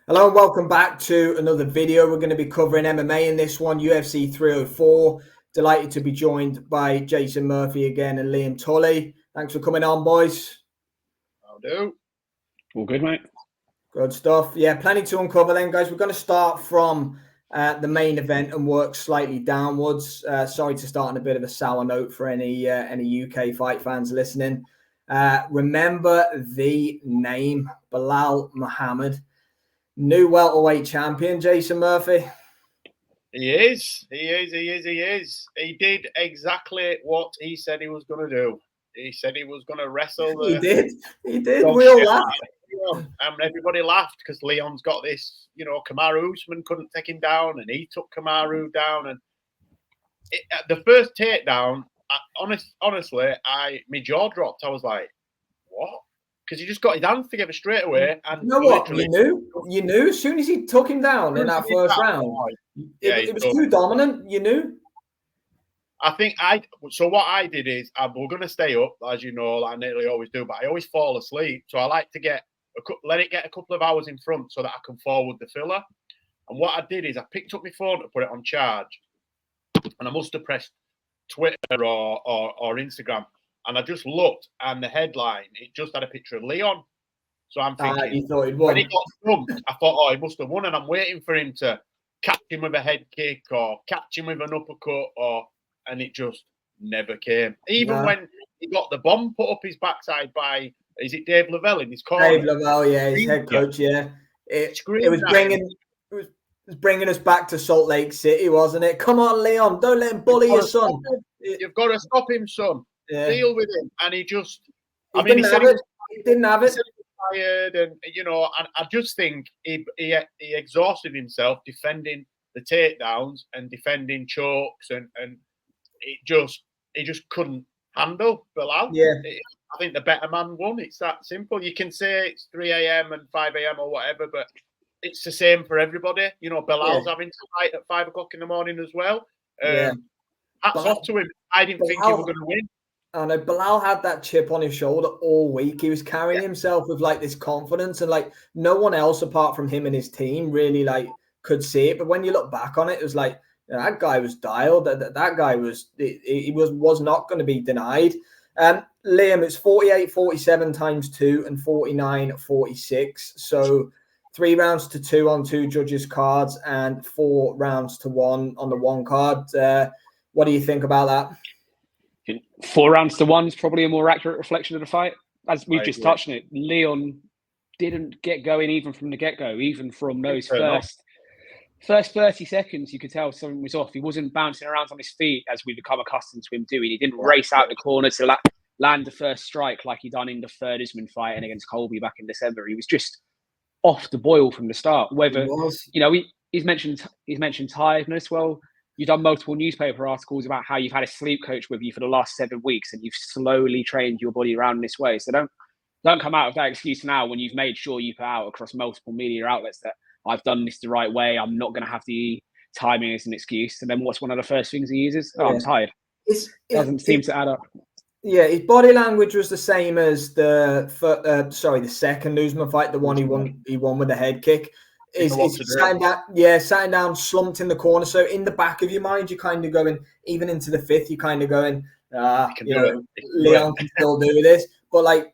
Hello and welcome back to another video. We're going to be covering MMA in this one, UFC 304. Delighted to be joined by Jason Murphy again and Liam Tully. Thanks for coming on, boys. I'll do. All good, mate. Good stuff. Yeah, plenty to uncover then, guys. We're going to start from the main event and work slightly downwards. Sorry to start on a bit of a sour note for any UK fight fans listening. Remember the name, Belal Muhammad. New welterweight champion, Jason Murphy. He is. He did exactly what he said he was going to do. He said he was going to wrestle. He did. We all laughed. And everybody laughed because Leon's got this, Kamaru Usman couldn't take him down and he took Kamaru down. And the first takedown, honestly, my jaw dropped. I was like, what? Because he just got his hands together straight away. And you know what? You knew as soon as he took him down in that first round. It was too dominant. You knew. So what I did is, we're going to stay up, as you know, like I nearly always do, but I always fall asleep. So I like to let it get a couple of hours in front so that I can forward the filler. And what I did is I picked up my phone to put it on charge. And I must have pressed Twitter or Instagram. And I just looked, and the headline, it just had a picture of Leon. So I'm thinking, you thought he'd won. When he got thumped, I thought, he must have won. And I'm waiting for him to catch him with a head kick or catch him with an uppercut, and it just never came. Even when he got the bomb put up his backside by, is it Dave Lavelle in his corner? Dave Lavelle, yeah, his head coach, yeah. It was bringing us back to Salt Lake City, wasn't it? Come on, Leon, don't let him bully your son. You've got to stop him, son. Yeah. Deal with him. And he just, he didn't have it. He didn't have it. He was tired, and and I just think he exhausted himself defending the takedowns and defending chokes, and he just couldn't handle Belal. Yeah. I think the better man won. It's that simple. You can say it's 3 a.m. and 5 a.m. or whatever, but it's the same for everybody. Belal's having to fight at 5 o'clock in the morning as well. Hats off to him. I didn't think he was going to win. I know Belal had that chip on his shoulder all week. He was carrying himself with this confidence, and no one else apart from him and his team really could see it. But when you look back on it, it was that guy was dialed. That guy was was not going to be denied. Liam, it's 48-47 times 2 and 49-46. So 3 rounds to 2 on 2 judges' cards and 4 rounds to 1 on the 1 card. What do you think about that? 4 rounds to 1 is probably a more accurate reflection of the fight. As we've just touched on it, Leon didn't get going even from the get-go, even from those first 30 seconds. You could tell something was off. He wasn't bouncing around on his feet as we've become accustomed to him doing. He didn't race out the corner to land the first strike like he done in the third Usman fight and against Colby back in December. He was just off the boil from the start. Whether he's mentioned tiredness. Well, you've done multiple newspaper articles about how you've had a sleep coach with you for the last 7 weeks and you've slowly trained your body around this way. So don't come out with that excuse now when you've made sure you put out across multiple media outlets that I've done this the right way. I'm not going to have the timing as an excuse. And then what's one of the first things he uses? I'm tired. It doesn't seem to add up. Yeah, his body language was the same as the second Usman fight, the one he won with the head kick. Is sitting down, slumped in the corner. So in the back of your mind, you're kind of going, even into the 5th, you're kind of going, Leon can still do this. But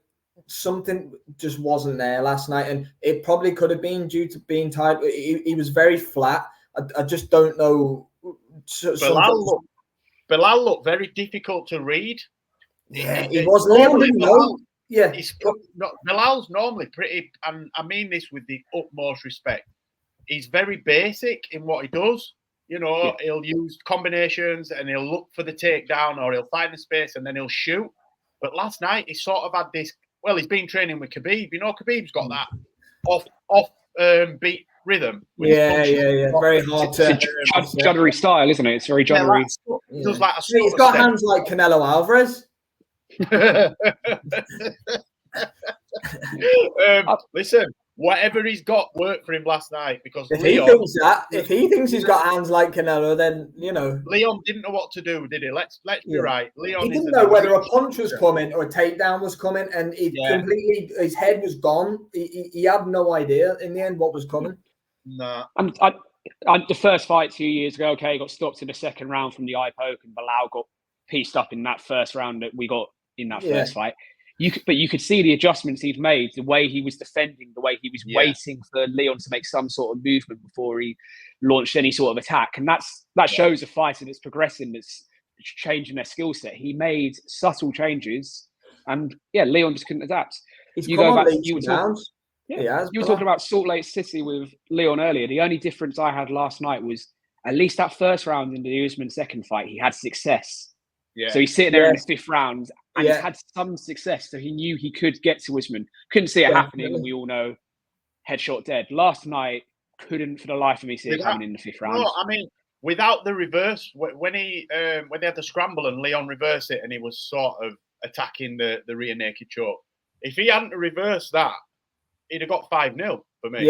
something just wasn't there last night. And it probably could have been due to being tired. He was very flat. I just don't know. Belal looked very difficult to read. Yeah, he was normally Yeah, Belal's normally pretty, and I mean this with the utmost respect. He's very basic in what he does. He'll use combinations and he'll look for the takedown or he'll find the space and then he'll shoot. But last night he sort of had this. Well, he's been training with Khabib. Khabib's got that off beat rhythm. Yeah. Very hard to juddery style, isn't it? It's very juddery. He's got hands like Canelo Alvarez. Listen, whatever he's got worked for him last night because if Leon, if he thinks he's got hands like Canelo, then Leon didn't know what to do, did he? Let's be right. Leon, he didn't know whether a punch was coming or a takedown was coming, and completely his head was gone. He had no idea in the end what was coming. Nah. And the first fight 2 years ago, he got stopped in the second round from the eye poke, and Bilal got pieced up in that first round that we got in that first fight. But you could see the adjustments he'd made, the way he was defending, the way he was waiting for Leon to make some sort of movement before he launched any sort of attack. And that shows a fighter that's progressing, that's changing their skill set. He made subtle changes, and Leon just couldn't adapt. You go back, you were talking about Salt Lake City with Leon earlier. The only difference I had last night was at least that first round in the Usman second fight, he had success. Yeah. So he's sitting there in his fifth round, and he's had some success, so he knew he could get to Usman. Couldn't see it happening, and we all know headshot dead. Last night, couldn't for the life of me see it coming in the fifth round. No, I mean, without the reverse, when they had the scramble and Leon reversed it, and he was sort of attacking the rear naked choke, if he hadn't reversed that, he'd have got 5-0 for me.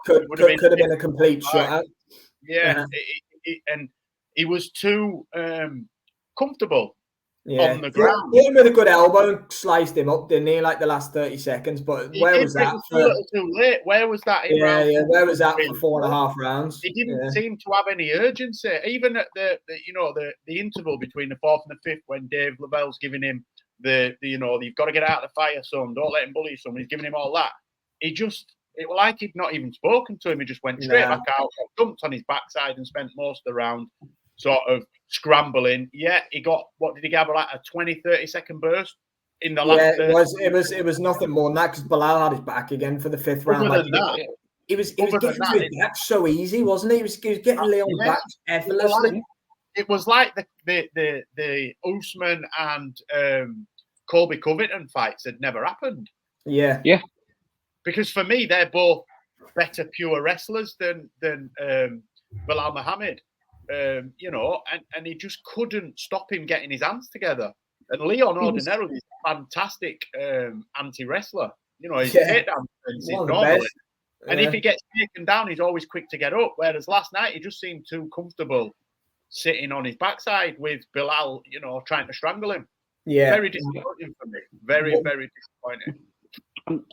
Could have been a complete shutout. And he was too comfortable on the ground. He hit him with a good elbow and sliced him up, didn't he? Like the last 30 seconds. But where was that? A little too late. Where was that? Where was that for 4.5 rounds? He didn't seem to have any urgency, even at the interval between the fourth and the fifth, when Dave Lavell's giving him you've got to get out of the fire, son. Don't let him bully you, son. He's giving him all that. It was like he'd not even spoken to him. He just went straight back out, dumped on his backside, and spent most of the round sort of scrambling. Yeah, he got, what did he get, like a 20-30 second burst in the last. It was nothing more than that, because Bilal had his back again for the fifth round. He was getting to his back so easy, wasn't he? He was getting Leon back effortlessly. It was like the Usman and Colby Covington fights had never happened. Yeah. Because for me, they're both better pure wrestlers than Bilal Muhammad. And he just couldn't stop him getting his hands together. And Leon ordinarily is a fantastic anti-wrestler. His takedown defense is normal. And if he gets taken down, he's always quick to get up. Whereas last night, he just seemed too comfortable sitting on his backside with Bilal, trying to strangle him. Yeah. Very disappointing for me. Very, very disappointing.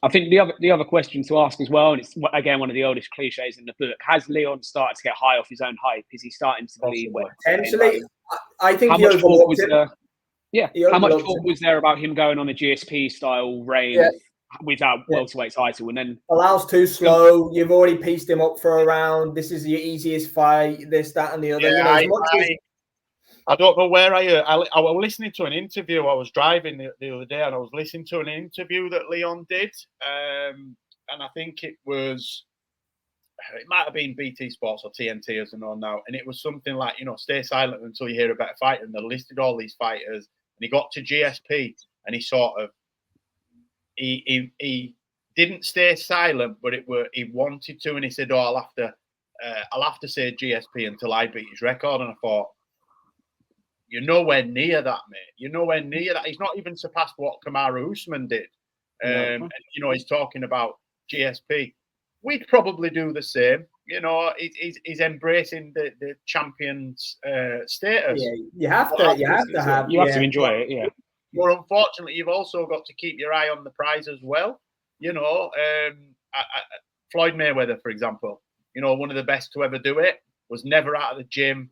I think the other question to ask as well, and it's again one of the oldest cliches in the book: has Leon started to get high off his own hype? Is he starting to believe? Potentially, I think how much talk was there? How much talk was there about him going on a GSP style reign without welterweight title, and then Bilal's too slow? You've already pieced him up for a round. This is your easiest fight. This, that, and the other. I don't know where I heard. I was listening to an interview. I was driving the other day, and I was listening to an interview that Leon did. And I think it might have been BT Sports or TNT, as I know now. And it was something like, stay silent until you hear a better fighter. And they listed all these fighters. And he got to GSP, and he sort of, he didn't stay silent, but he wanted to. And he said, I'll have to say GSP until I beat his record. And I thought, you're nowhere near that, mate. You're nowhere near that. He's not even surpassed what Kamaru Usman did. And, he's talking about GSP. We'd probably do the same. He's embracing the champion's status. Yeah, you have to enjoy it. Yeah. But unfortunately, you've also got to keep your eye on the prize as well. Floyd Mayweather, for example, one of the best to ever do it, was never out of the gym.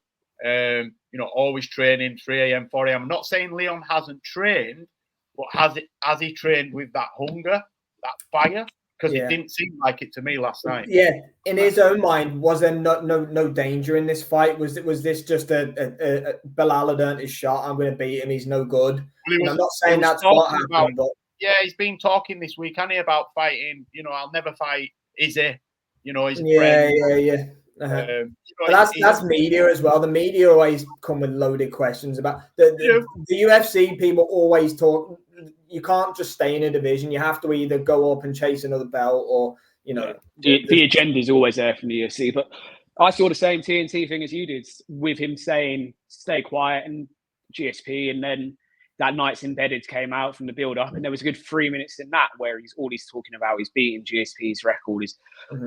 Always training 3 a.m., 4 a.m. I'm not saying Leon hasn't trained, but has he trained with that hunger, that fire? Because it didn't seem like it to me last night. Yeah, in his own mind, was there no danger in this fight? Was this just a Bilal had earned his shot? I'm going to beat him. He's no good. I'm not saying that's what happened, but he's been talking this week, hasn't he, about fighting? I'll never fight Izzy. His friend. Yeah. But that's media as well. The media always come with loaded questions about the UFC. People always talk. You can't just stay in a division. You have to either go up and chase another belt, or the agenda is always there from the UFC. But I saw the same TNT thing as you did, with him saying stay quiet and GSP, and then that Night's Embedded came out from the build-up, and there was a good 3 minutes in that where he's talking about he's beating GSP's record.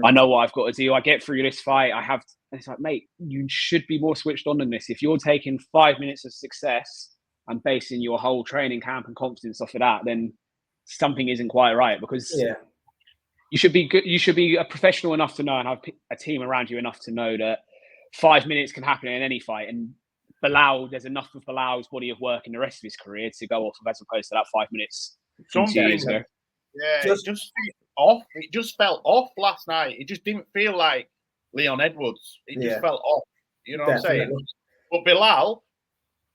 I know what I've got to do. I get through this fight. And it's like, mate, you should be more switched on than this. If you're taking 5 minutes of success and basing your whole training camp and confidence off of that, then something isn't quite right, because you should be good. You should be a professional enough to know and have a team around you enough to know that 5 minutes can happen in any fight. And there's enough of Bilal's body of work in the rest of his career to go off of, as opposed to that 5 minutes. It just felt off last night. It just didn't feel like Leon Edwards. It just felt off. You know what I'm saying? But Belal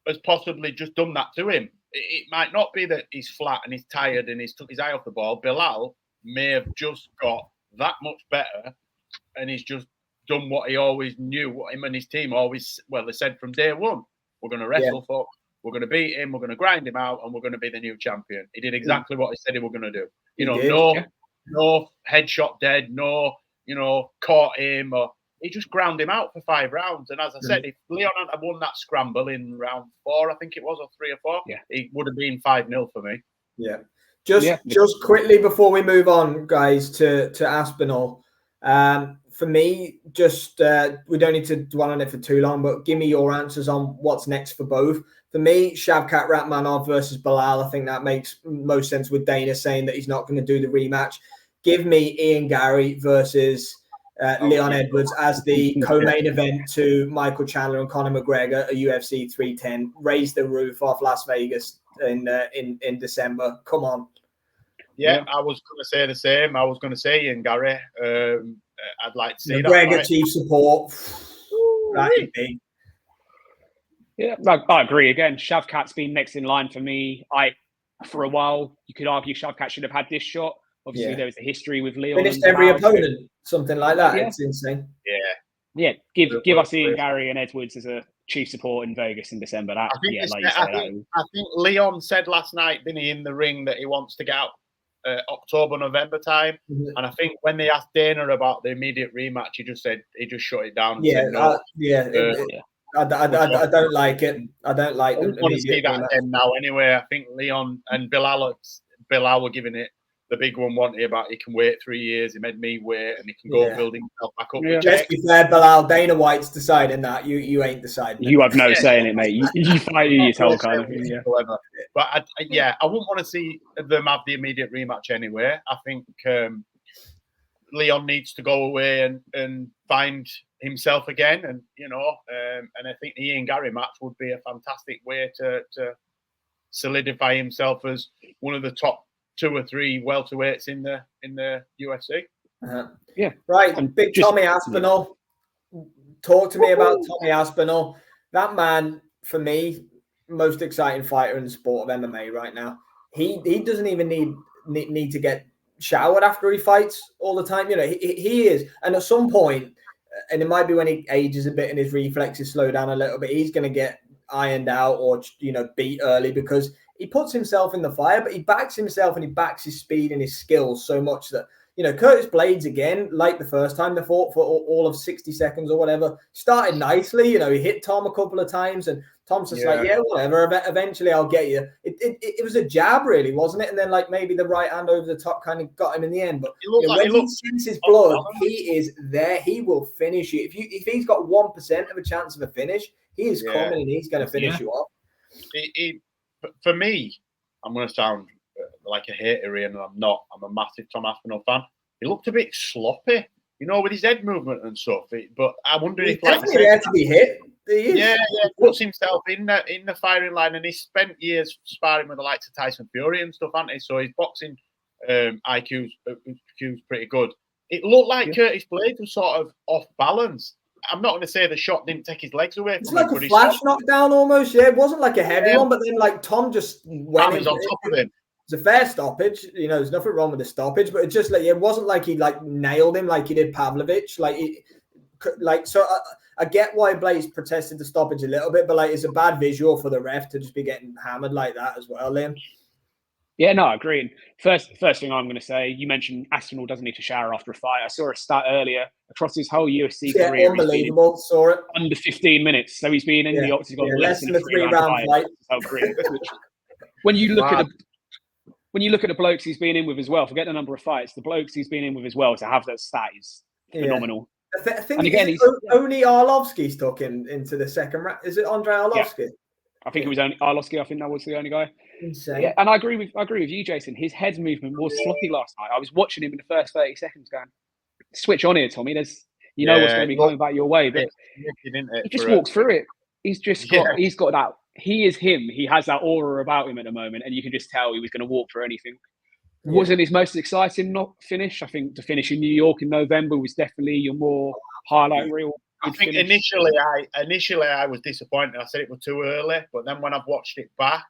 has possibly just done that to him. It might not be that he's flat and he's tired and he's took his eye off the ball. Belal may have just got that much better, and he's just done what he always knew, what him and his team they said from day one. We're going to wrestle, folks. We're going to beat him. We're going to grind him out, and we're going to be the new champion. He did exactly what he said he was going to do. No headshot dead, no, caught him, or he just ground him out for 5 rounds. And as I said, if Leon had won that scramble in round 4, I think it was, or 3 or 4, he would have been 5-0 for me. Yeah. Just quickly before we move on, guys, to Aspinall. For me, we don't need to dwell on it for too long, but give me your answers on what's next for both. For me, Shavkat Rakhmonov versus Belal, I think that makes most sense with Dana saying that he's not going to do the rematch. Give me Ian Gary versus Leon Edwards as the co-main event to Michael Chandler and Conor McGregor at UFC 310. Raise the roof off Las Vegas in December. Come on. Yeah, I was going to say the same. I was going to say Ian Gary. I'd like to see McGregor that. chief support. That'd be. Yeah, I agree. Again, Shavkat's been next in line for me. For a while, you could argue Shavkat should have had this shot. Obviously, there was a history with Leon. Finished every opponent, something like that. It's insane. Yeah. Give us Ian Gary and Edwards as a chief support in Vegas in December. I think Leon said last night, didn't he, in the ring, that he wants to get out October, November time. And I think when they asked Dana about the immediate rematch, he just shut it down. I don't like it. I don't like it. I want to see that again now anyway. I think Leon and Bilal were giving it the big one, wanted about he can wait 3 years. He made me wait, and he can go build himself back up. Let's be fair, Bilal. Dana White's deciding that. You ain't deciding. You have no say in it, mate. You fight who you tell, kind of thing. But I wouldn't want to see them have the immediate rematch anyway. I think Leon needs to go away and find himself again, and and I think the Ian Gary match would be a fantastic way to solidify himself as one of the top 2 or 3 welterweights in the UFC. Right. And big Tommy Aspinall. Talk to me about Tommy Aspinall. That man, for me, most exciting fighter in the sport of MMA right now. He doesn't even need to get showered after he fights all the time. He is. And at some point, and it might be when he ages a bit and his reflexes slow down a little bit, he's going to get ironed out or beat early, because he puts himself in the fire, but he backs himself and he backs his speed and his skills so much that, Curtis Blades, again, like the first time they fought for all of 60 seconds or whatever, started nicely. He hit Tom a couple of times and Tom's just whatever, eventually I'll get you. It was a jab, really, wasn't it? And then maybe the right hand over the top kind of got him in the end. But when he sees his blood, he is there. He will finish you. If he's got 1% of a chance of a finish, he is coming and he's going to finish you off. For me, I'm going to sound like a hater here, and I'm not. I'm a massive Tom Aspinall fan. He looked a bit sloppy, with his head movement and stuff. But I wonder if definitely there to be hit. He puts himself in the firing line, and he spent years sparring with the likes of Tyson Fury and stuff, hasn't he? So his boxing IQ's pretty good. It looked like Curtis Blades was sort of off balance. I'm not going to say the shot didn't take his legs away. It's like a flash knockdown almost. Yeah, it wasn't like a heavy one, but then Tom just went on top of him. It's a fair stoppage. There's nothing wrong with the stoppage, but it just it wasn't like he nailed him like he did Pavlovich. So I get why Blades protested the stoppage a little bit, but it's a bad visual for the ref to just be getting hammered like that as well, Liam. Yeah, no, I agree. And first thing I'm going to say, you mentioned Aspinall doesn't need to shower after a fight. I saw a stat earlier across his whole UFC career. Unbelievable. Saw it. Under 15 minutes. So he's been in the octagon less than a 3-round fight. when you look at the blokes he's been in with as well, forget the number of fights, the blokes he's been in with as well, to have that stat is phenomenal. I think and again, only Arlovsky's took him into the second round. Is it Andre Arlovsky? Yeah. I think it was only Arlovsky. I think that was the only guy. Insane. Yeah, and I agree with you, Jason. His head movement was sloppy last night. I was watching him in the first 30 seconds going, switch on here, Tommy. What's going to be going back your way. But he just walks through it. He's got that. He is him. He has that aura about him at the moment, and you can just tell he was going to walk through anything. Yeah. Wasn't his most exciting finish. I think to finish in New York in November was definitely your more highlight reel. I think initially I was disappointed. I said it was too early, but then when I've watched it back,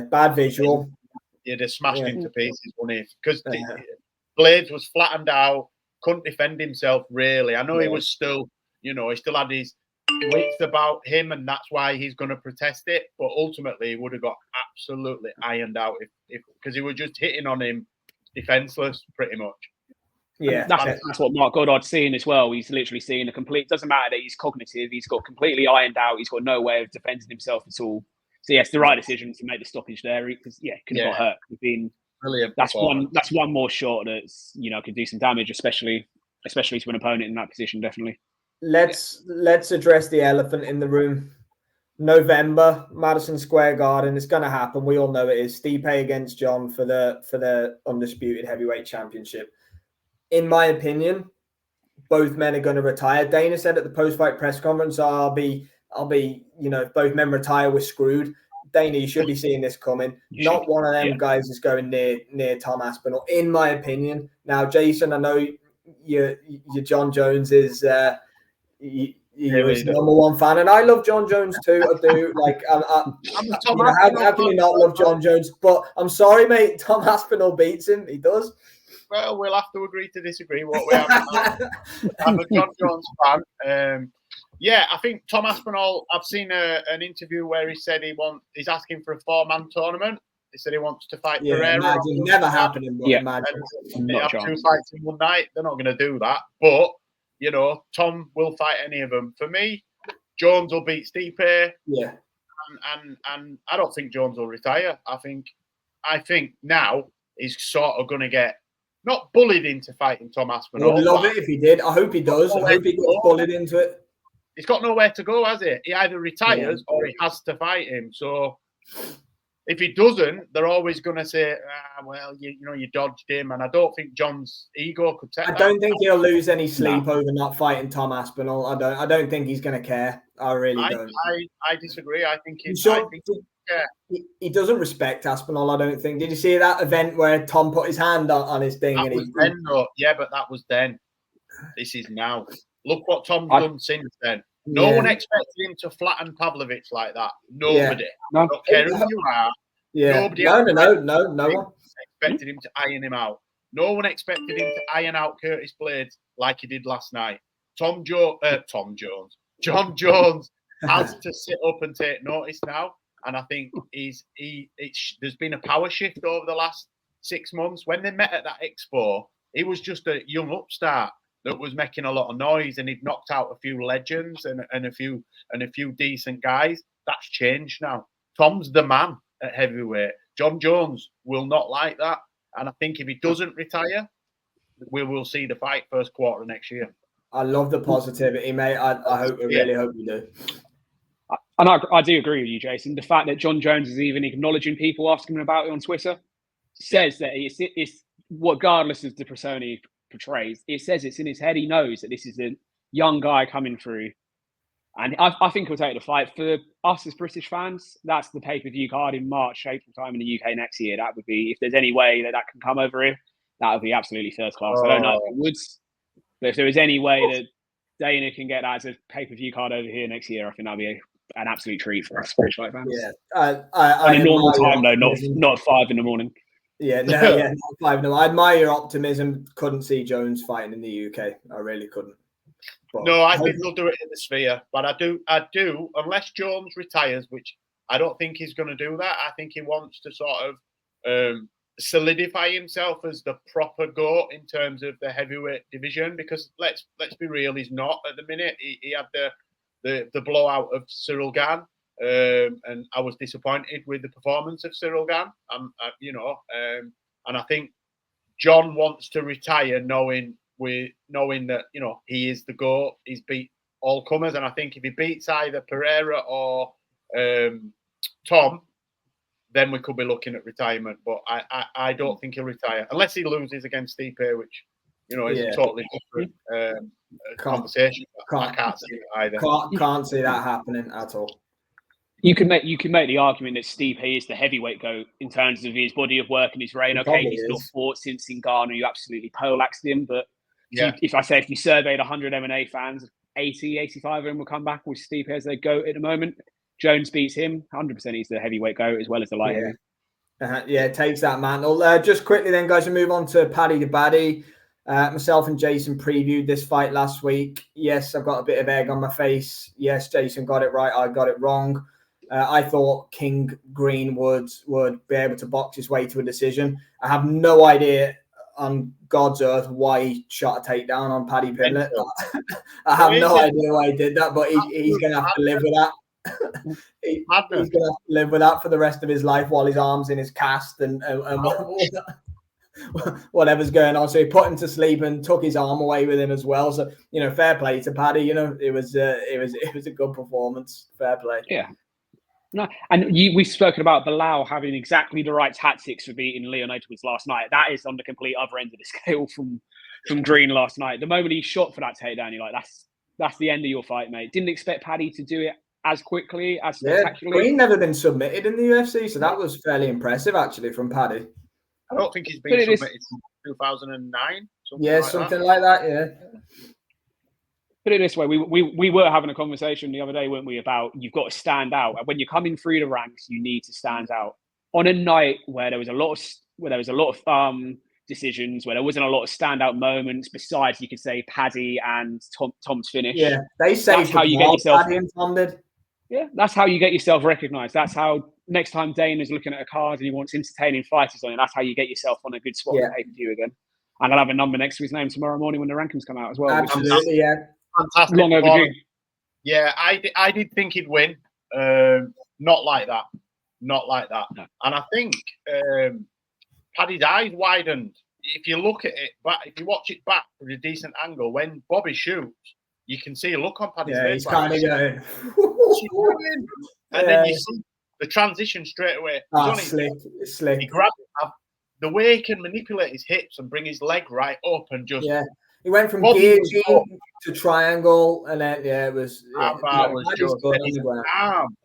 bad visual. You'd have smashed into pieces, wouldn't it? Because Blades was flattened out, couldn't defend himself really. I know he was still, he still had his wits about him, and that's why he's going to protest it. But ultimately, he would have got absolutely ironed out if because he was just hitting on him defenseless, pretty much. Yeah, that's what Mark Goddard's seeing as well. He's literally seeing a complete. Doesn't matter that he's cognitive. He's got completely ironed out. He's got no way of defending himself at all. So yes, the right decision to make the stoppage there because could have got hurt. Brilliant. That's one more shot that's could do some damage, especially to an opponent in that position. Definitely. Let's address the elephant in the room. November, Madison Square Garden. It's going to happen. We all know it is. Stipe against John for the undisputed heavyweight championship. In my opinion, both men are going to retire. Dana said at the post-fight press conference, I'll be, if both men retire, we're screwed. Dana, you should be seeing this coming. Not one of them guys is going near Tom Aspinall, in my opinion. Now, Jason, I know your John Jones is you're his number one fan, and I love John Jones too. I do. How can you not love John Jones? But I'm sorry, mate. Tom Aspinall beats him. He does. Well, we'll have to agree to disagree. What we have. I'm a John Jones fan. I think Tom Aspinall. I've seen an interview where he said he's asking for a 4-man tournament. He said he wants to fight Pereira. Never happening. They have 2 fights in one night. They're not going to do that. But Tom will fight any of them. For me, Jones will beat Stipe. Yeah. And I don't think Jones will retire. I think now he's sort of going to get not bullied into fighting Tom Aspinall. I'd love it if he did. I hope he does. I hope he gets bullied into it. He's got nowhere to go, has he? He either retires or he has to fight him. So if he doesn't, they're always going to say, you dodged him. And I don't think John's ego could take that. I don't think he'll lose any sleep over not fighting Tom Aspinall. I don't think he's going to care. I really don't. I disagree. I think he doesn't respect Aspinall, I don't think. Did you see that event where Tom put his hand on his thing? But that was then. This is now. Look what Tom's done since then. No one expected him to flatten Pavlovich like that. Nobody. No. I don't care who you are. Yeah. Nobody no one expected him to iron him out. No one expected him to iron out Curtis Blades like he did last night. John Jones has to sit up and take notice now. And I think there's been a power shift over the last 6 months. When they met at that expo, he was just a young upstart that was making a lot of noise, and he'd knocked out a few legends and a few decent guys. That's changed now. Tom's the man at heavyweight. John Jones will not like that. And I think if he doesn't retire, we will see the fight first quarter next year. I love the positivity, mate. I really hope you do. And I do agree with you, Jason. The fact that John Jones is even acknowledging people asking him about it on Twitter says that it's regardless of the persona he portrays, it says it's in his head. He knows that this is a young guy coming through. And I think he'll take the fight. For us as British fans, that's the pay-per-view card in March, April time in the UK next year. That would be, if there's any way that can come over here, that would be absolutely first class. I don't know if it would, but if there was any way that Dana can get that as a pay-per-view card over here next year, I think that'd be an absolute treat for us British fight fans. Yeah, on a normal time though, not 5 in the morning. Yeah, not 5 no. I admire your optimism. Couldn't see Jones fighting in the UK. I really couldn't. But no, I think they'll do it in the Sphere. But I do, unless Jones retires, which I don't think he's going to do that. I think he wants to sort of solidify himself as the proper GOAT in terms of the heavyweight division. Because let's be real, he's not at the minute. He had the blowout of Cyril Gane. and I was disappointed with the performance of Cyril Gane. And I think John wants to retire knowing that he is the GOAT. He's beat all comers, and I think if he beats either Pereira or Tom, then we could be looking at retirement. But I don't think he'll retire unless he loses against Stipe, which is a totally different conversation. I can't see it either. Can't see that happening at all. You can make the argument that Stipe is the heavyweight GOAT in terms of his body of work and his reign. Okay, he's not fought since Ngannou. You absolutely poleaxed him, but if you surveyed 100 M&A fans, 85 of them will come back with Stipe as their GOAT at the moment. Jones beats him, 100%. He's the heavyweight GOAT as well as the light heavy. It takes that mantle. Just quickly then, guys, we move on to Paddy the Baddy. Myself and Jason previewed this fight last week. Yes, I've got a bit of egg on my face. Yes, Jason got it right. I got it wrong. I thought King Green would be able to box his way to a decision. I have no idea on God's earth why he shot a takedown on Paddy Pimblett. I have no idea why he did that, but he's going to have to live with that. He's going to have to live with that for the rest of his life while his arm's in his cast and whatever's going on. So he put him to sleep and took his arm away with him as well. So fair play to Paddy. It was a good performance. Fair play. Yeah. No, and we've spoken about Bilal having exactly the right tactics for beating Leon Edwards last night. That is on the complete other end of the scale from Green last night. The moment he shot for that takedown, you're like, that's the end of your fight, mate. Didn't expect Paddy to do it as quickly, as spectacularly. Green never been submitted in the UFC, so that was fairly impressive actually from Paddy. I don't think he's been submitted since 2009. Something like that. Yeah. Put it this way, we were having a conversation the other day, weren't we, about you've got to stand out. When you're coming through the ranks, you need to stand out. On a night where there was a lot of decisions, where there wasn't a lot of standout moments, besides you could say Paddy and Tom's finish. Yeah, they say that's how you get yourself. Paddy and Tom did. Yeah, that's how you get yourself recognised. That's how next time Dane is looking at a card and he wants entertaining fighters on it, that's how you get yourself on a good spot on pay-per-view again. And I'll have a number next to his name tomorrow morning when the rankings come out as well. Absolutely, yeah. Fantastic. Long overdue. Yeah, I did think he'd win. Not like that. No. And I think Paddy's eyes widened. If you look at it, but if you watch it back with a decent angle, when Bobby shoots, you can see a look on Paddy's face. He's kind of going. And then you see the transition straight away. Slick. He grabbed it. The way he can manipulate his hips and bring his leg right up and just. Yeah. He went from guillotine to triangle, and then it was. His arm.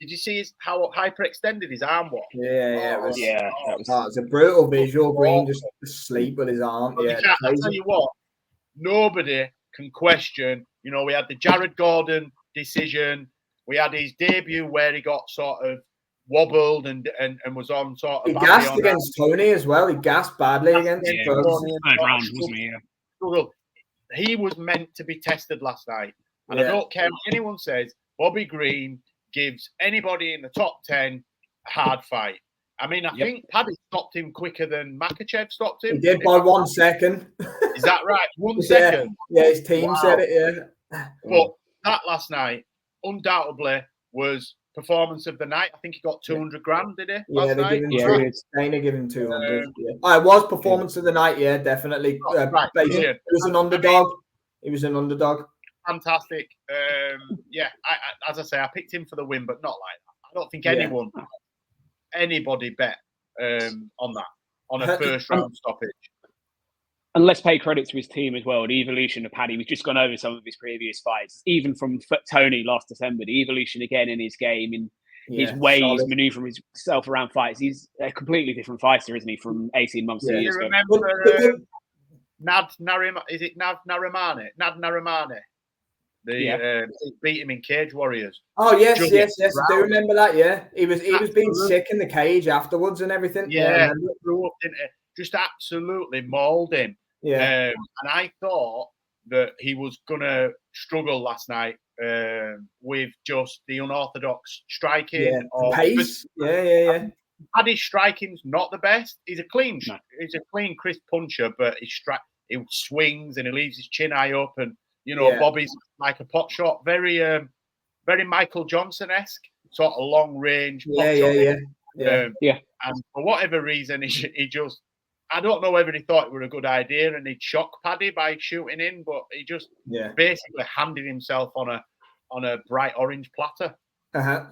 Did you see how hyperextended his arm was? Yeah, it was. That was. It's a brutal visual. Green just asleep with his arm. I tell you what, nobody can question. We had the Jared Gordon decision. We had his debut where he got sort of wobbled and was on sort of. He gassed against Tony as well. He gassed badly against Tony. Third round, wasn't he? Yeah. He was meant to be tested last night. And I don't care what anyone says, Bobby Green gives anybody in the top 10 a hard fight. I mean, I think Paddy stopped him quicker than Makachev stopped him. He did by 1 second. Is that right? 1 second? Yeah, his team said it, But that last night, undoubtedly, was performance of the night. I think he got 200 grand, did he? Yeah, Dana gave him 200. It was performance of the night, definitely. Right. He was an underdog. He was an underdog. Fantastic. As I say, I picked him for the win, but not like that. I don't think anybody bet on that, on a first round stoppage. And let's pay credit to his team as well. The evolution of Paddy, we've just gone over some of his previous fights, even from Tony last December, the evolution again in his game, in his ways, manoeuvring himself around fights. He's a completely different fighter, isn't he, from 18 months to years ago? You remember Nad Narimane? Beat him in Cage Warriors. Oh, yes. I do remember that, He was being sick in the cage afterwards and everything. Yeah, just absolutely mauled him. Yeah. And I thought that he was going to struggle last night with just the unorthodox striking. Or pace. Yeah. Paddy's striking's not the best. He's a clean, crisp puncher, but he swings and he leaves his chin high up. And, Bobby's like a pot shot. Very, very Michael Johnson-esque. sort of long range. Yeah. And for whatever reason, he just, I don't know whether he thought it were a good idea and he'd shock Paddy by shooting in, but he just basically handed himself on a bright orange platter.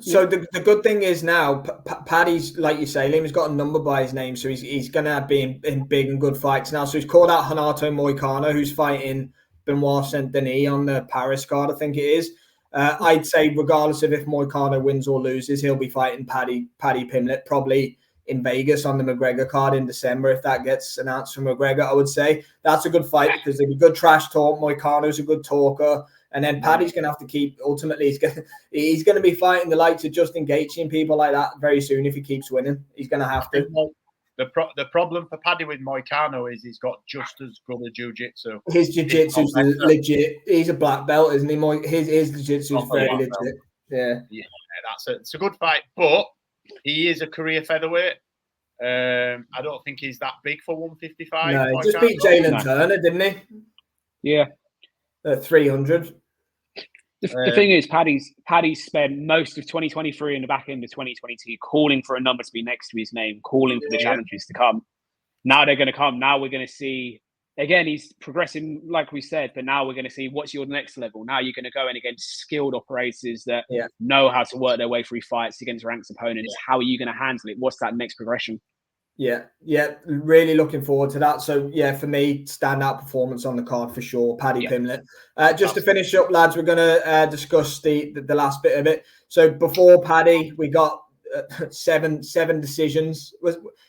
So the good thing is now, Paddy's, like you say, Liam's got a number by his name, so he's going to be in big and good fights now. So he's called out Renato Moicano, who's fighting Benoit Saint-Denis on the Paris card, I think it is. I'd say regardless of if Moicano wins or loses, he'll be fighting Paddy Pimblett probably in Vegas on the McGregor card in December if that gets announced from McGregor. I would say that's a good fight because there'll be good trash talk. Moicano's a good talker, and then Paddy's going to have to keep. Ultimately, he's going to be fighting the likes of Justin Gaethje and people like that very soon if he keeps winning. He's going to have to. The problem for Paddy with Moicano is he's got just as good a jiu-jitsu. His jiu-jitsu's legit. He's a black belt, isn't he? His jiu-jitsu is very legit. Yeah, it's a good fight, but he is a career featherweight. I don't think he's that big for 155. No, he just beat Jalen Turner, didn't he? Yeah, 300. The thing is, Paddy's spent most of 2023 and the back end of 2022 calling for a number to be next to his name, calling for the challenges to come. Now they're going to come. Now we're going to see, again, he's progressing, like we said, but now we're going to see what's your next level. Now you're going to go in against skilled operators that know how to work their way through fights against ranked opponents. How are you going to handle it? What's that next progression? Yeah, really looking forward to that. So, for me, standout performance on the card for sure, Paddy Pimblett. Just to finish up, lads, we're going to discuss the last bit of it. So, before Paddy, we got seven decisions.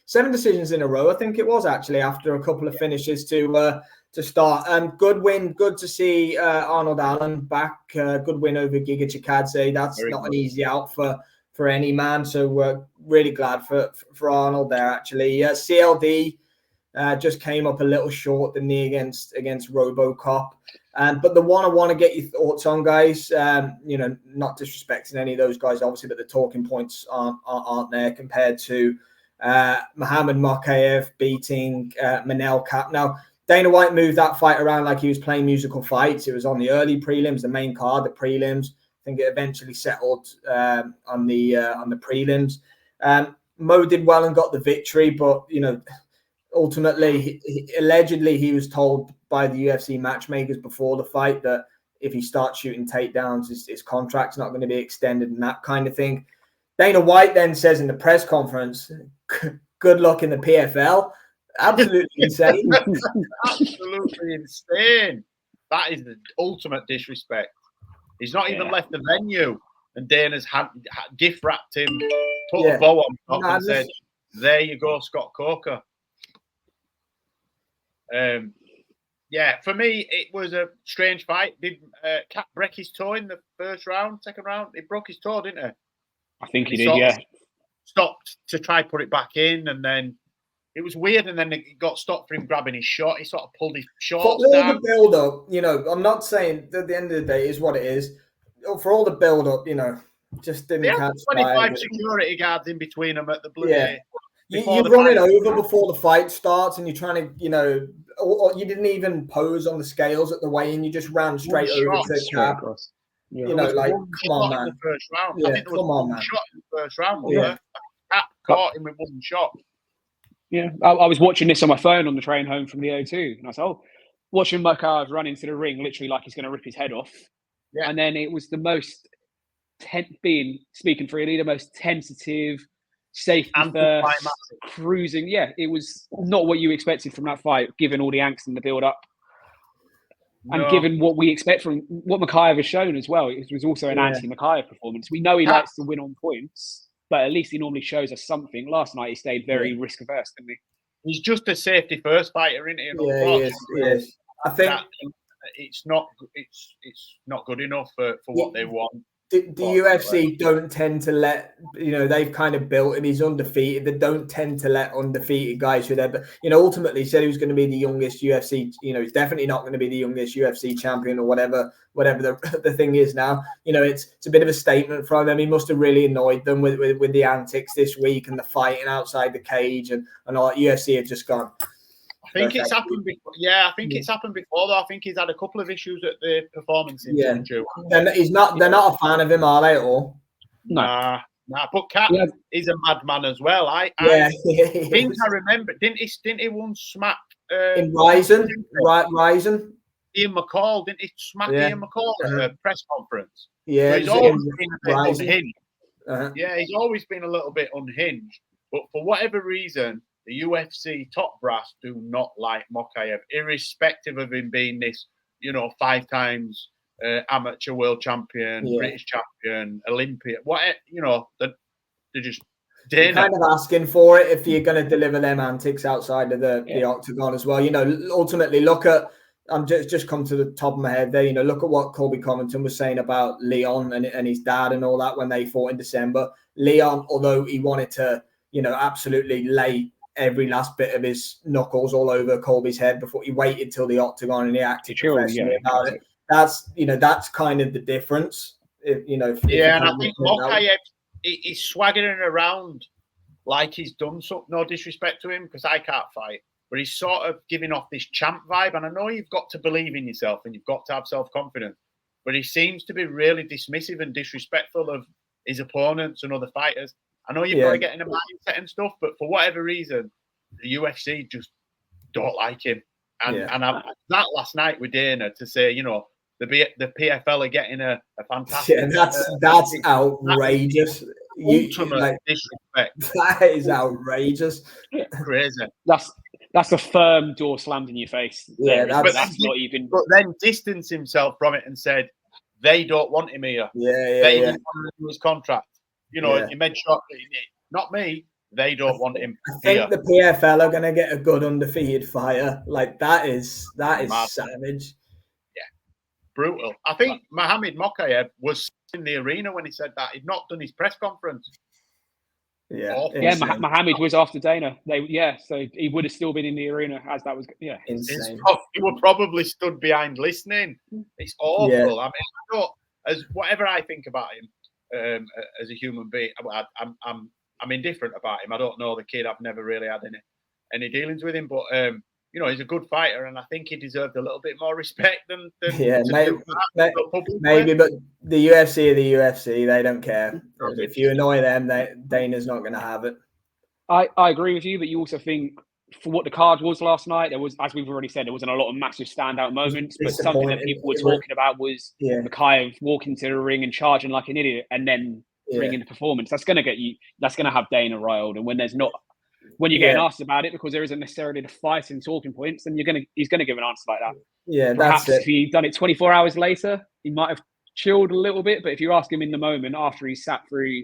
7 decisions in a row, I think it was, actually, after a couple of finishes to start. Good win. Good to see Arnold Allen back. Good win over Giga Chikadze. That's not an easy out for any man, so we're really glad for Arnold there. Actually, CLD just came up a little short, the knee against RoboCop, but the one I want to get your thoughts on, guys. Not disrespecting any of those guys, obviously, but the talking points aren't there compared to Muhammad Mokaev beating Manel Kape. Now, Dana White moved that fight around like he was playing musical fights. It was on the early prelims, the main card, the prelims. I think it eventually settled on the prelims. Mo did well and got the victory, but ultimately, allegedly, he was told by the UFC matchmakers before the fight that if he starts shooting takedowns, his contract's not going to be extended and that kind of thing. Dana White then says in the press conference, "Good luck in the PFL." Absolutely insane. Absolutely insane. That is the ultimate disrespect. He's not even left the venue, and Dana's gift wrapped him, put a bow on top, and said, "There you go, Scott Coker." For me, it was a strange fight. Did Kape break his toe in the second round? He broke his toe, didn't he? I think he did, Stopped to try put it back in, and then it was weird, and then it got stopped for him grabbing his shot. He sort of pulled his shorts down. For all the build-up, I'm not saying that at the end of the day is what it is. For all the build-up, just didn't catch 25 security guards in between them at the blue. You're running over before the fight starts, and you're trying to, or you didn't even pose on the scales at the weigh-in. You just ran straight over to Kape. Come on, man. The first round. I think there was one shot in the first round. Kape caught him with one shot. Yeah, I was watching this on my phone on the train home from the O2, and I said, watching Mokaev run into the ring, literally like he's going to rip his head off. Yeah. And then it was the most, speaking freely, the most tentative, safety first, cruising. Yeah, it was not what you expected from that fight, given all the angst and the build-up. And given what we expect from what Mokaev has shown as well, it was also an anti-Mokaev performance. We know he likes to win on points, but at least he normally shows us something. Last night he stayed very risk-averse, didn't he? He's just a safety-first fighter, isn't he? He is. I think it's not good enough for what they want. The UFC don't tend to let, they've kind of built him. He's undefeated. They don't tend to let undefeated guys who they're, but, ultimately he said he was going to be the youngest UFC, he's definitely not going to be the youngest UFC champion or whatever the thing is now. It's a bit of a statement from him. He must have really annoyed them with the antics this week and the fighting outside the cage and all that. UFC have just gone. I think it's happened before. Yeah, I think it's happened before, though. I think he's had a couple of issues at the Performance Institute. They're not a fan of him, are they, at all? Nah. But Cat is a madman as well. I think I remember. Didn't he once smack in Ryzen? Ian McCall, didn't he smack Ian McCall at a press conference? Yeah, so he's always been a bit unhinged. Yeah, he's always been a little bit unhinged. But for whatever reason, the UFC top brass do not like Mokaev, irrespective of him being this, 5 times amateur world champion, British champion, Olympian. They're just you're kind of asking for it if you're going to deliver them antics outside of the octagon as well. Ultimately, look at. I'm just come to the top of my head there. Look at what Colby Covington was saying about Leon and his dad and all that when they fought in December. Leon, although he wanted to, absolutely lay every last bit of his knuckles all over Colby's head before he waited till the octagon and he acted professionally about it. That's kind of the difference. And I think Mokaev, he's swaggering around like he's done something. No disrespect to him, because I can't fight. But he's sort of giving off this champ vibe. And I know you've got to believe in yourself and you've got to have self-confidence. But he seems to be really dismissive and disrespectful of his opponents and other fighters. I know you've got to get in a mindset and stuff, but for whatever reason, the UFC just don't like him. And that last night with Dana to say, the PFL are getting a fantastic... Yeah, that's outrageous. Ultimate disrespect. That is outrageous. Crazy. That's a firm door slammed in your face. Yeah, that's not even... But then distanced himself from it and said, they don't want him here. They didn't want to do his contract. You made sure, not me. They don't want him here. I think the PFL are going to get a good undefeated fighter. Like, that is savage. Yeah, brutal. I think Mohamed Mokaev was in the arena when he said that. He'd not done his press conference. Mohamed was after Dana. So he would have still been in the arena as that was. Yeah, insane. He would probably stood behind listening. It's awful. Yeah. I mean, as whatever I think about him as a human being, I'm indifferent about him. I don't know the kid. I've never really had any dealings with him, but he's a good fighter, and I think he deserved a little bit more respect than maybe. But the UFC are the UFC. They don't care. If you annoy them, Dana's not going to have it. I agree with you, but you also think for what the card was last night, there was, as we've already said, there wasn't a lot of massive standout moments. But something that people were talking about was Mokaev walking to the ring and charging like an idiot, and then bringing the performance. That's going to get you. That's going to have Dana riled. And when there's not. When you're getting asked about it, because there isn't necessarily the fight and talking points, then he's gonna give an answer like that. Yeah, perhaps that's it. If he'd done it 24 hours later, he might have chilled a little bit. But if you ask him in the moment after he sat through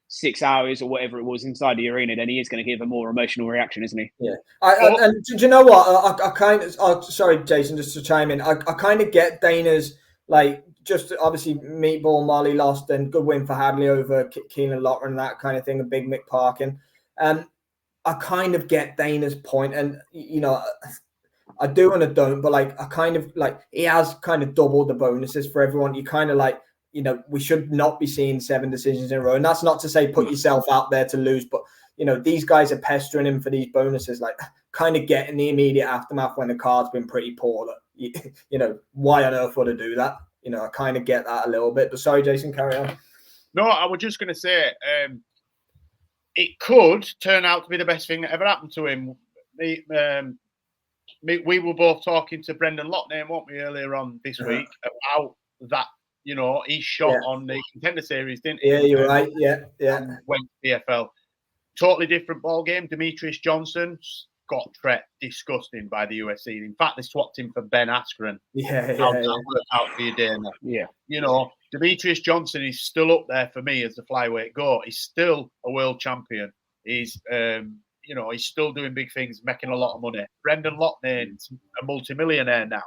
6 hours or whatever it was inside the arena, then he is going to give a more emotional reaction, isn't he? Yeah. And do you know what? I kind of. Sorry, Jason, just to chime in. I kind of get Dana's just obviously Meatball Molly lost and good win for Hadley over Keelan Lotter and that kind of thing, and Big Mick Parkin. I kind of get Dana's point, and I do and I don't, but I kind of he has kind of doubled the bonuses for everyone. You kind of we should not be seeing 7 decisions in a row, and that's not to say put yourself out there to lose, but these guys are pestering him for these bonuses, kind of get in the immediate aftermath when the card's been pretty poor. Why on earth would I do that? I kind of get that a little bit. But sorry, Jason, carry on. No, I was just going to say. It could turn out to be the best thing that ever happened to him. We were both talking to Brendan Loughnane, weren't we, earlier on this week about that. He shot on the Contender Series, didn't he? Yeah, you're right. Yeah. Went to PFL. Totally different ball game. Demetrius Johnson got disgusting by the UFC. In fact, they swapped him for Ben Askren. How that worked out for you, Dana? Yeah. Demetrius Johnson is still up there for me as the flyweight GOAT. He's still a world champion. He's, he's still doing big things, making a lot of money. Brendan Loughnane's a multimillionaire now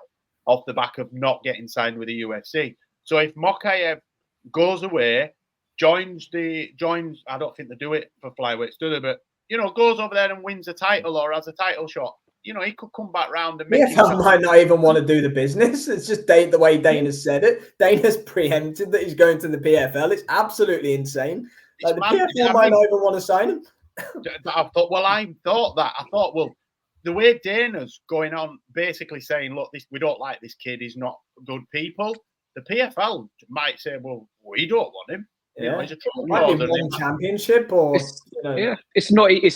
off the back of not getting signed with the UFC. So if Mokaev goes away, joins, I don't think they do it for flyweights, do they? But, goes over there and wins a title or has a title shot. He could come back round and make PFL might not even want to do the business. It's just the way Dana said it. Dana's preempted that he's going to the PFL. It's absolutely insane. The PFL might not even want to sign him. I thought, the way Dana's going on, basically saying, look, we don't like this kid. He's not good people. The PFL might say, well, we don't want him. You know, he's a true might be one championship, or it's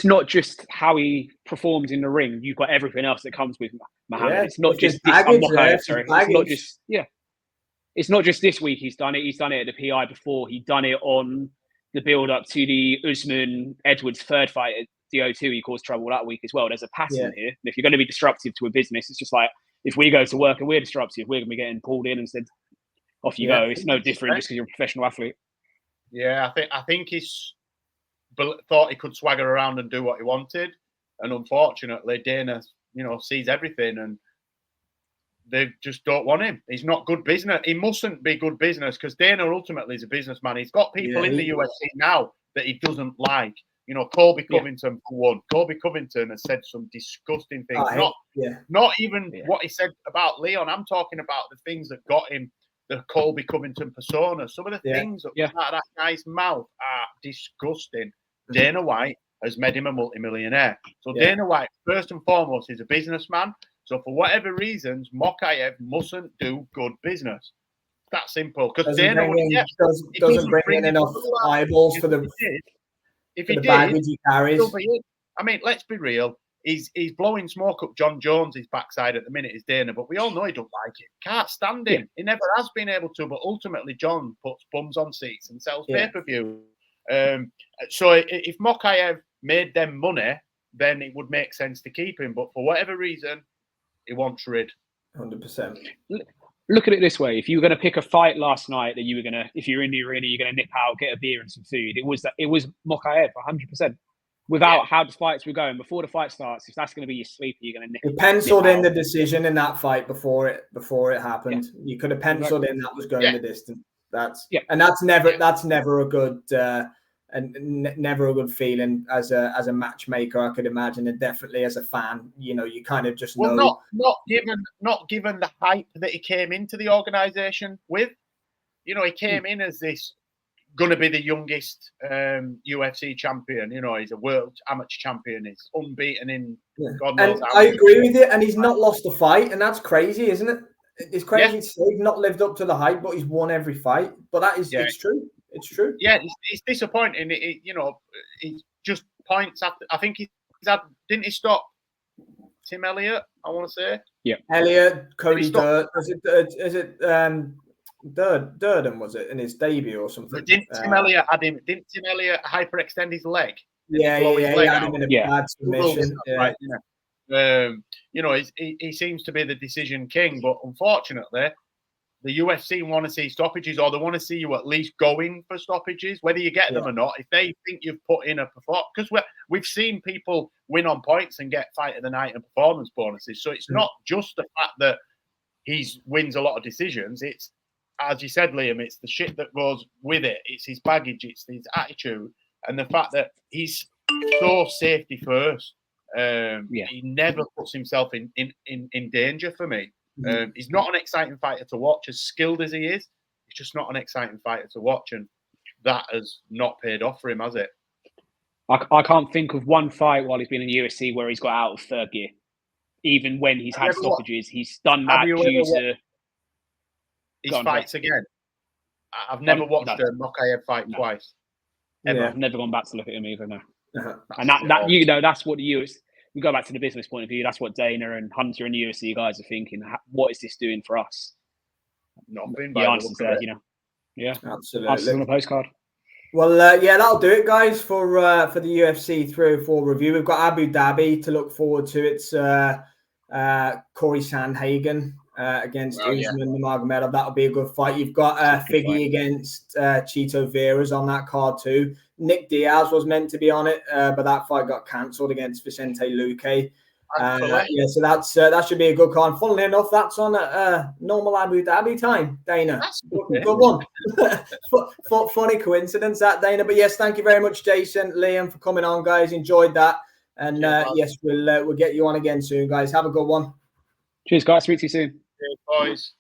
not just how he performs in the ring. You've got everything else that comes with Muhammad. Yeah, it's not just this. It's not just this week he's done it. He's done it at the PI before. He'd done it on the build up to the Usman Edwards third fight at the O2. He caused trouble that week as well. There's a pattern here. And if you're going to be disruptive to a business, it's just like if we go to work and we're disruptive, we're going to be getting pulled in and said, off you go. It's no different just because you're a professional athlete. Yeah, I think he's thought he could swagger around and do what he wanted, and unfortunately, Dana, sees everything, and they just don't want him. He's not good business. He mustn't be good business because Dana ultimately is a businessman. He's got people in the UFC now that he doesn't like. Colby Covington for one. Colby Covington has said some disgusting things. Not even what he said about Leon. I'm talking about the things that got him the Colby Covington persona. Some of the things that come out of that guy's mouth are disgusting. Dana White has made him a multimillionaire. So Dana White, first and foremost, is a businessman. So for whatever reasons, Mokaev mustn't do good business. That simple. Because Dana doesn't bring in enough eyeballs for the baggage he carries. I mean, let's be real. He's blowing smoke up John Jones's backside at the minute, is Dana, but we all know he don't like it. Can't stand him. He never has been able to, but ultimately John puts bums on seats and sells pay-per-view. So if Mokaev made them money, then it would make sense to keep him. But for whatever reason, he wants rid. 100%. Look at it this way: if you were going to pick a fight last night that you were going to, if you're in the arena, you're going to nip out, get a beer and some food. It was Mokaev, 100%. Without how the fights were going before the fight starts, if that's going to be your sleeper, you're going to nip. He penciled in the decision in that fight before it happened. You could have penciled in that was going the distance. And that's never a good never a good feeling as a matchmaker. I could imagine, and definitely as a fan, you kind of just know. Not given the hype that he came into the organization with. He came in as this going to be the youngest UFC champion. He's a world amateur champion. He's unbeaten in God knows how. I agree with you. And he's not lost a fight, and that's crazy, isn't it? It's crazy to say he's not lived up to the hype, but he's won every fight. But that is it's true. It's true. Yeah, it's disappointing. He just points after. I think didn't he stop Tim Elliott? I want to say. Yeah. Elliott, Cody Durden. Is it Durden, was it, in his debut or something? But didn't Tim Elliott hyperextend his leg? He had him in a bad submission. He seems to be the decision king, but unfortunately, the UFC want to see stoppages, or they want to see you at least going for stoppages, whether you get them or not. If they think you've put in a performance, because we've seen people win on points and get fight of the night and performance bonuses. So it's not just the fact that he wins a lot of decisions. It's, as you said, Liam, it's the shit that goes with it. It's his baggage, it's his attitude, and the fact that he's so safety first. He never puts himself in danger for me. He's not an exciting fighter to watch, as skilled as he is. He's just not an exciting fighter to watch, and that has not paid off for him, has it? I can't think of one fight while he's been in the UFC where he's got out of third gear. Even when he's had stoppages, he's done that due to his fights again. I've never watched a Mokaev fight twice. Ever. Yeah, I've never gone back to look at him either. No. And that's what the UFC. We go back to the business point of view. That's what Dana and Hunter and the UFC guys are thinking. What is this doing for us? Nothing. The answer's there, Yeah, absolutely. Answer's on a postcard. Well, that'll do it, guys, for the UFC 304 review. We've got Abu Dhabi to look forward to. It's Corey Sandhagen against Usman Nurmagomedov. That'll be a good fight. You've got Figgy against Chito Vera's on that card too. Nick Diaz was meant to be on it, but that fight got cancelled against Vicente Luque. So that should be a good card. Funnily enough, that's on normal Abu Dhabi time, Dana. That's good one. Funny coincidence, that, Dana. But yes, thank you very much, Jason, Liam, for coming on, guys. Enjoyed that. And yes, we'll get you on again soon, guys. Have a good one. Cheers, guys. Speak to you soon. Cheers, boys.